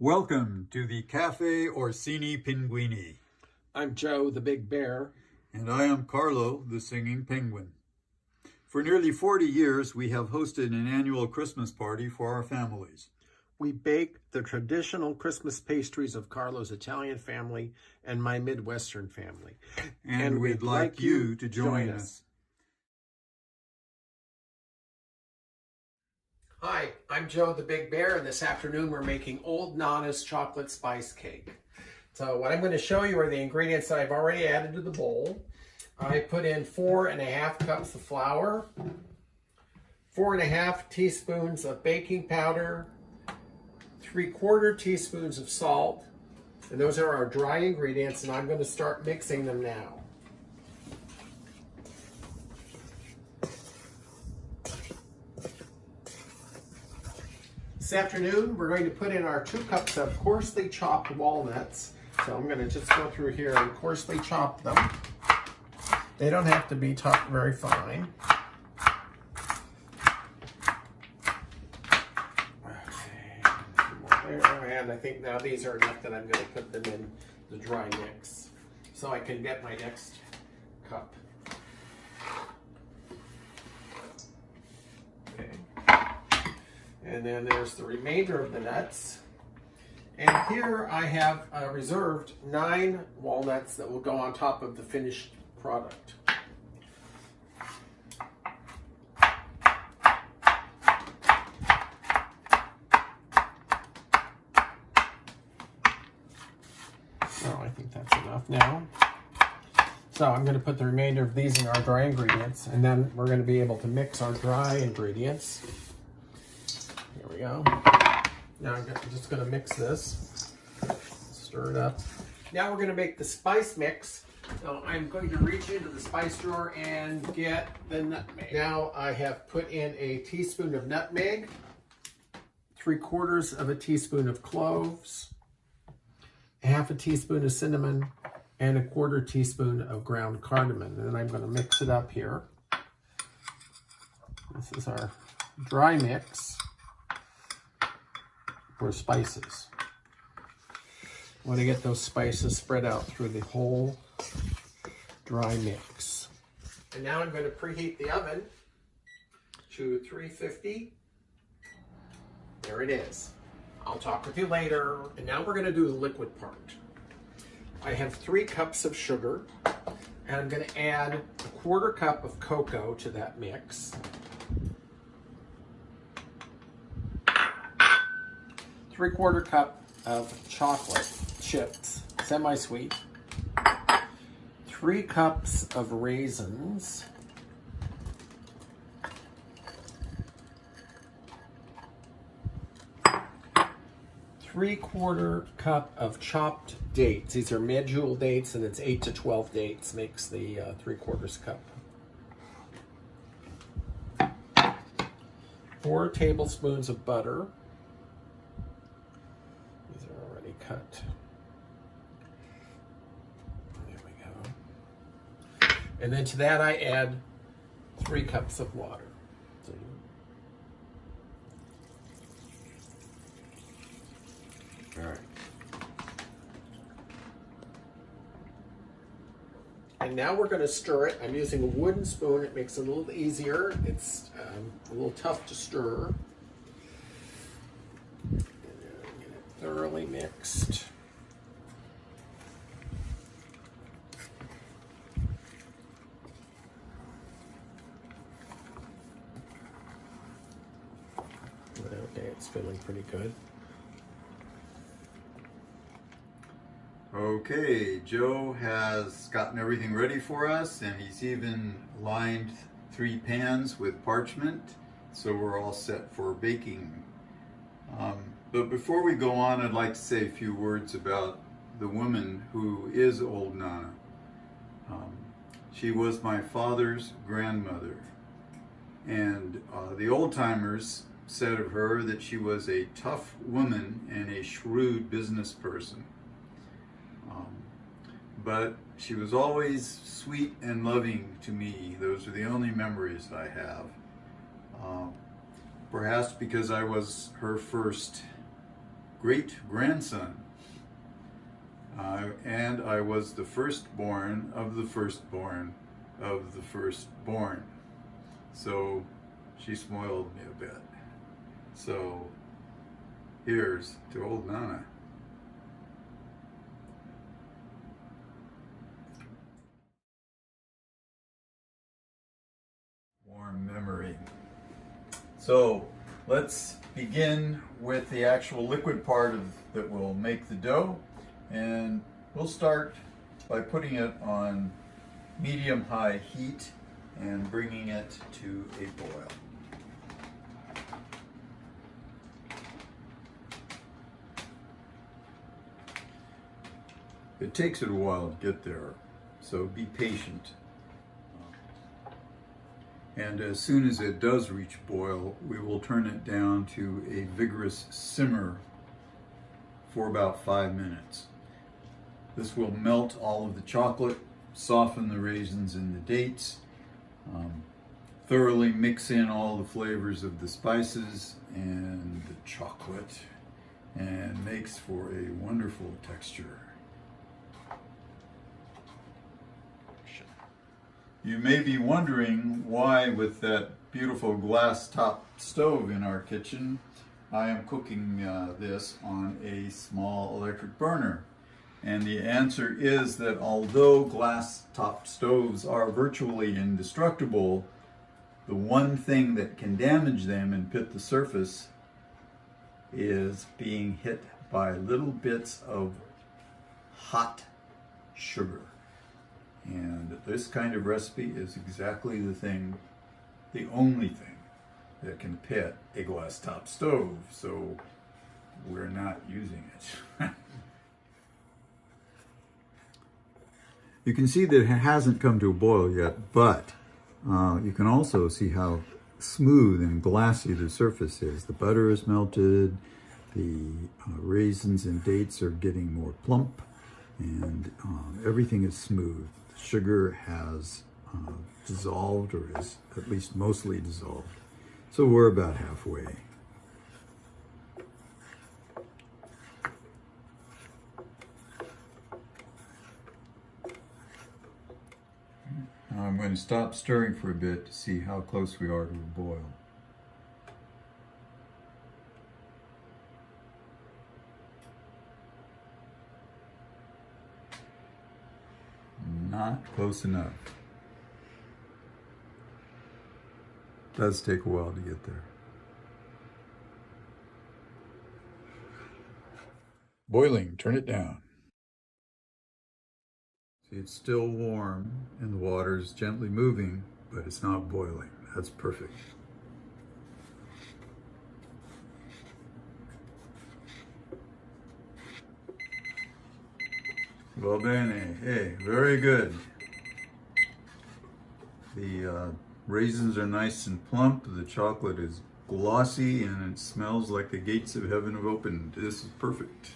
Welcome to the Cafe Orsini Pinguini. I'm Joe, the Big Bear. And I am Carlo, the Singing Penguin. For nearly 40 years, we have hosted an annual Christmas party for our families. We bake the traditional Christmas pastries of Carlo's Italian family and my Midwestern family. And we'd like you to join us. Hi, I'm Joe, the Big Bear, and this afternoon we're making Old Nana's chocolate spice cake. So what I'm going to show you are the ingredients that I've already added to the bowl. I put in 4.5 cups of flour, 4.5 teaspoons of baking powder, 3/4 teaspoons of salt, and those are our dry ingredients, and I'm going to start mixing them now. This afternoon, we're going to put in our 2 cups of coarsely chopped walnuts. So I'm going to just go through here and coarsely chop them. They don't have to be chopped very fine. And I think now these are enough that I'm going to put them in the dry mix so I can get my next cup. Okay. And then there's the remainder of the nuts. And here I have reserved 9 walnuts that will go on top of the finished product. Oh, I think that's enough now. So I'm going to put the remainder of these in our dry ingredients, and then we're going to be able to mix our dry ingredients. Here we go. Now I'm just going to mix this, stir it up. Now we're going to make the spice mix. So I'm going to reach into the spice drawer and get the nutmeg. Now I have put in a teaspoon of nutmeg, 3/4 of a teaspoon of cloves, 1/2 teaspoon of cinnamon, and 1/4 teaspoon of ground cardamom. And then I'm going to mix it up here. This is our dry mix for spices. I want to get those spices spread out through the whole dry mix. And now I'm going to preheat the oven to 350. There it is. I'll talk with you later. And now we're going to do the liquid part. I have 3 cups of sugar, and I'm going to add 1/4 cup of cocoa to that mix. 3/4 cup of chocolate chips, semi-sweet. 3 cups of raisins. 3/4 cup of chopped dates. These are medjool dates, and it's 8 to 12 dates makes the 3/4 cup. 4 tablespoons of butter. These are already cut. There we go. And then to that I add 3 cups of water. All right. And now we're going to stir it. I'm using a wooden spoon. It makes it a little easier. It's a little tough to stir. And then get it thoroughly mixed. Okay, it's feeling pretty good. Okay, Joe has gotten everything ready for us, and he's even lined 3 pans with parchment, so we're all set for baking. But before we go on, I'd like to say a few words about the woman who is Old Nana. She was my father's grandmother, and the old-timers said of her that she was a tough woman and a shrewd business person. But she was always sweet and loving to me. Those are the only memories I have. Perhaps because I was her first great-grandson. And I was the firstborn of the firstborn of the firstborn. So she spoiled me a bit. So here's to old Nana. Warm memory. So let's begin with the actual liquid part that will make the dough. And we'll start by putting it on medium-high heat and bringing it to a boil. It takes it a while to get there, so be patient. And as soon as it does reach boil, we will turn it down to a vigorous simmer for about 5 minutes. This will melt all of the chocolate, soften the raisins and the dates, thoroughly mix in all the flavors of the spices and the chocolate, and makes for a wonderful texture. You may be wondering why, with that beautiful glass top stove in our kitchen, I am cooking this on a small electric burner. And the answer is that although glass top stoves are virtually indestructible, the one thing that can damage them and pit the surface is being hit by little bits of hot sugar. And this kind of recipe is exactly the only thing that can pit a glass top stove, so we're not using it. You can see that it hasn't come to a boil yet, but you can also see how smooth and glassy the surface is. The butter is melted, the raisins and dates are getting more plump, and everything is smooth. The sugar has dissolved, or is at least mostly dissolved. So we're about halfway. Now I'm going to stop stirring for a bit to see how close we are to a boil. Not close enough. Does take a while to get there. Boiling, turn it down. See, it's still warm and the water is gently moving, but it's not boiling. That's perfect. Va bene. Hey, very good. The raisins are nice and plump. The chocolate is glossy and it smells like the gates of heaven have opened. This is perfect.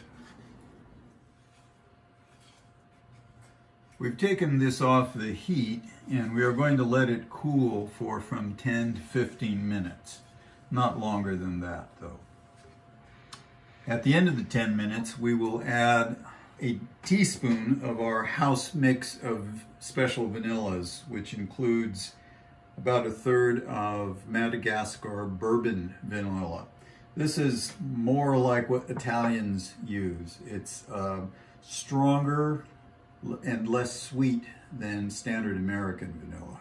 We've taken this off the heat and we are going to let it cool for from 10 to 15 minutes. Not longer than that, though. At the end of the 10 minutes, we will add a teaspoon of our house mix of special vanillas, which includes about 1/3 of Madagascar bourbon vanilla. This is more like what Italians use. It's stronger and less sweet than standard American vanilla.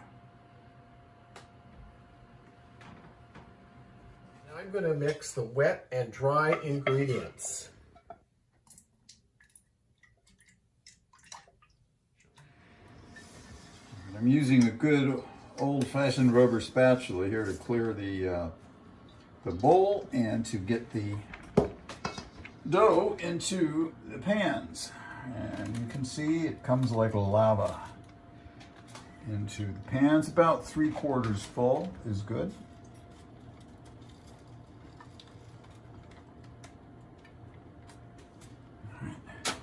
Now I'm going to mix the wet and dry ingredients. I'm using a good old-fashioned rubber spatula here to clear the bowl and to get the dough into the pans. And you can see it comes like lava into the pans. About 3/4 full is good. All right.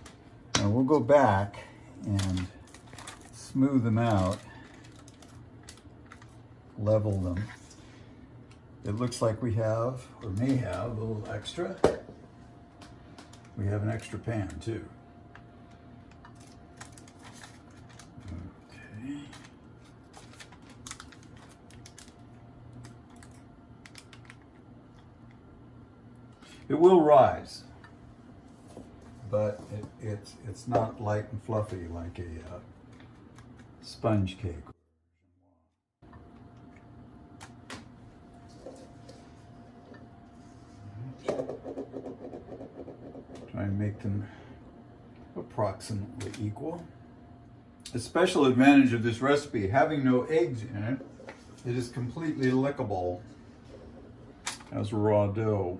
Now we'll go back and smooth them out, level them. It looks like we have, or may have, a little extra. We have an extra pan too. Okay. It will rise, but it's not light and fluffy like a sponge cake. Try and make them approximately equal. The special advantage of this recipe, having no eggs in it, it is completely lickable as raw dough.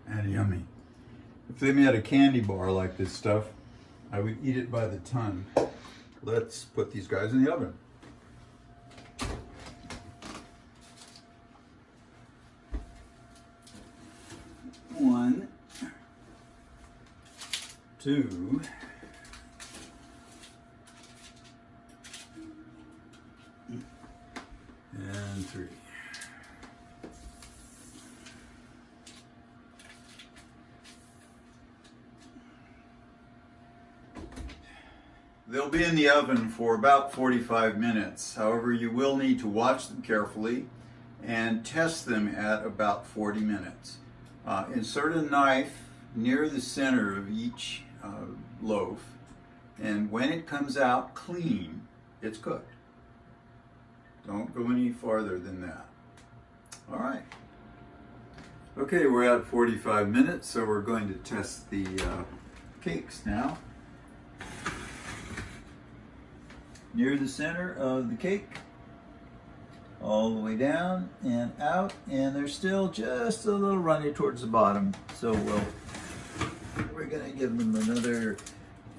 And yummy. If they made a candy bar like this stuff, I would eat it by the ton. Let's put these guys in the oven. One, two, and three. They'll be in the oven for about 45 minutes. However, you will need to watch them carefully and test them at about 40 minutes. Insert a knife near the center of each loaf, and when it comes out clean, it's cooked. Don't go any farther than that. All right. Okay, we're at 45 minutes, so we're going to test the cakes now. Near the center of the cake, all the way down and out, and they're still just a little runny towards the bottom. So we're gonna give them another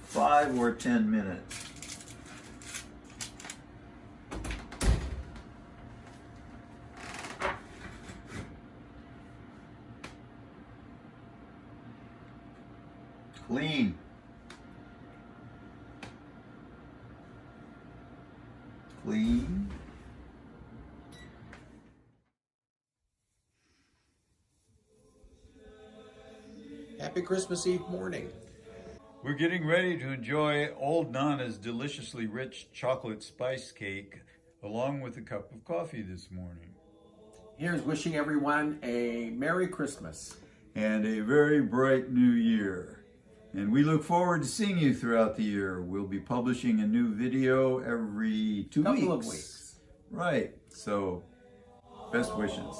5 or 10 minutes. Clean. Clean. Happy Christmas Eve morning. We're getting ready to enjoy Old Nana's deliciously rich chocolate spice cake along with a cup of coffee this morning. Here's wishing everyone a Merry Christmas. And a very bright new year. And we look forward to seeing you throughout the year. We'll be publishing a new video every 2 weeks. Couple of weeks. Right. So, best wishes.